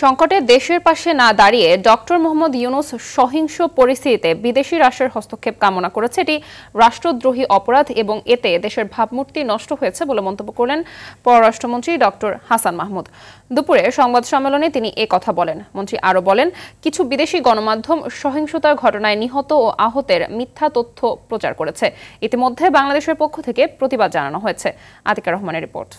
সংকটে দেশের পাশে না দাঁড়িয়ে ডক্টর মোহাম্মদ ইউনূস সহিংস পরিস্থিতিতে বিদেশি রাষ্ট্রের হস্তক্ষেপ কামনা করেছে। এটি রাষ্ট্রদ্রোহী অপরাধ এবং এতে দেশের ভাবমূর্তি নষ্ট হয়েছে বলে মন্তব্য করলেন পররাষ্ট্রমন্ত্রী ডক্টর হাসান মাহমুদ। দুপুরে সংবাদ সম্মেলনে তিনি কথা বলেন। মন্ত্রী আরও বলেন, কিছু বিদেশি গণমাধ্যম সহিংসতার ঘটনায় নিহত ও আহতের মিথ্যা তথ্য প্রচার করেছে। ইতিমধ্যে বাংলাদেশের পক্ষ থেকে প্রতিবাদ জানানো হয়েছে। আতিকা রহমানের রিপোর্ট।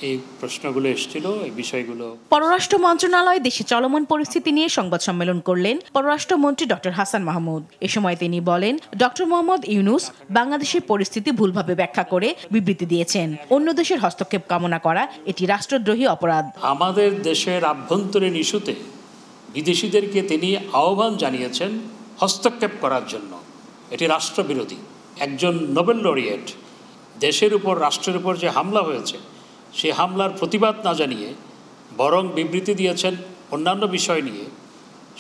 এই প্রশ্নগুলো এসেছিল, এই বিষয়গুলো পররাষ্ট্র মন্ত্রণালয় দেশে চলমান পরিস্থিতি নিয়ে সংবাদ সম্মেলন করলেন পররাষ্ট্রমন্ত্রী ডক্টর হাসান মাহমুদ। এ সময় তিনি বলেন, ডক্টর মোহাম্মদ ইউনূস বাংলাদেশের পরিস্থিতি ভুলভাবে ব্যাখ্যা করে বিবৃতি দিয়েছেন। অন্য দেশের হস্তক্ষেপ কামনা করা এটি রাষ্ট্রদ্রোহী অপরাধ। আমাদের দেশের আভ্যন্তরীণ ইস্যুতে বিদেশিদেরকে তিনি আহ্বান জানিয়েছেন হস্তক্ষেপ করার জন্য। এটি রাষ্ট্রবিরোধী। একজন নোবেল লরিয়েট দেশের উপর, রাষ্ট্রের উপর যে হামলা হয়েছে সেই হামলার প্রতিবাদ না জানিয়ে বরং বিবৃতি দিয়েছেন অন্যান্য বিষয় নিয়ে,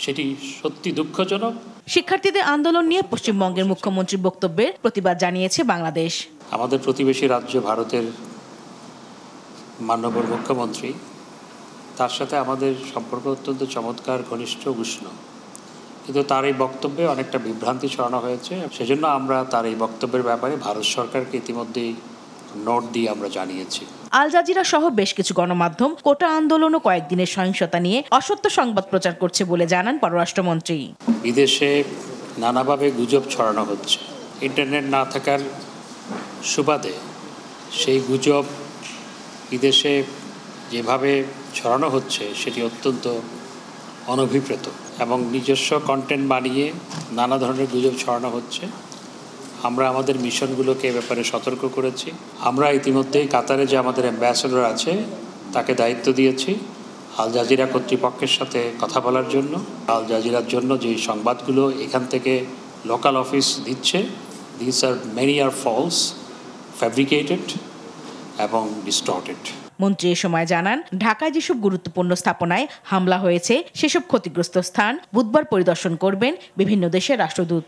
সেটি সত্যি দুঃখজনক। শিক্ষার্থীদের আন্দোলন নিয়ে পশ্চিমবঙ্গের মুখ্যমন্ত্রীর বক্তব্যের প্রতিবাদ জানিয়েছে বাংলাদেশ। আমাদের প্রতিবেশী রাজ্য ভারতের মাননীয় মুখ্যমন্ত্রী, তার সাথে আমাদের সম্পর্ক অত্যন্ত চমৎকার, ঘনিষ্ঠ, উষ্ণ, কিন্তু তার এই বক্তব্যে অনেকটা বিভ্রান্তি ছড়ানো হয়েছে। সেজন্য আমরা তার এই বক্তব্যের ব্যাপারে ভারত সরকারকে ইতিমধ্যেই নোট দিয়ে আমরা জানিয়েছি। আল জাজিরা সহ বেশ কিছু গণমাধ্যম কোটা আন্দোলন ও কয়েকদিনের সহিংসতা নিয়ে অসত্য সংবাদ প্রচার করছে বলে জানান পররাষ্ট্রমন্ত্রী। বিদেশে নানাভাবে গুজব ছড়ানো হচ্ছে। ইন্টারনেট না থাকার সুবাদে সেই গুজব বিদেশে যেভাবে ছড়ানো হচ্ছে সেটি অত্যন্ত অনভিপ্রেত এবং নিজস্ব কন্টেন্ট বানিয়ে নানা ধরনের গুজব ছড়ানো হচ্ছে। আমরা আমাদের মিশনগুলোকে এ ব্যাপারে সতর্ক করেছি। আমরা ইতিমধ্যেই কাতারে যে আমাদের অ্যাম্বাসেডর আছে তাকে দায়িত্ব দিয়েছি আল জাজিরা কর্তৃপক্ষের সাথে কথা বলার জন্য। আল জাজিরার জন্য যে সংবাদগুলো এখান থেকে লোকাল অফিস দিচ্ছে, this are many are false, fabricated এবং ডিস্টর্টেড। মন্ত্রী এ সময় জানান, ঢাকায় যেসব গুরুত্বপূর্ণ স্থাপনায় হামলা হয়েছে সেসব ক্ষতিগ্রস্ত স্থান বুধবার পরিদর্শন করবেন বিভিন্ন দেশের রাষ্ট্রদূত।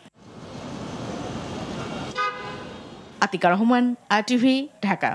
আতিকা রহমান, RTV, ঢাকা।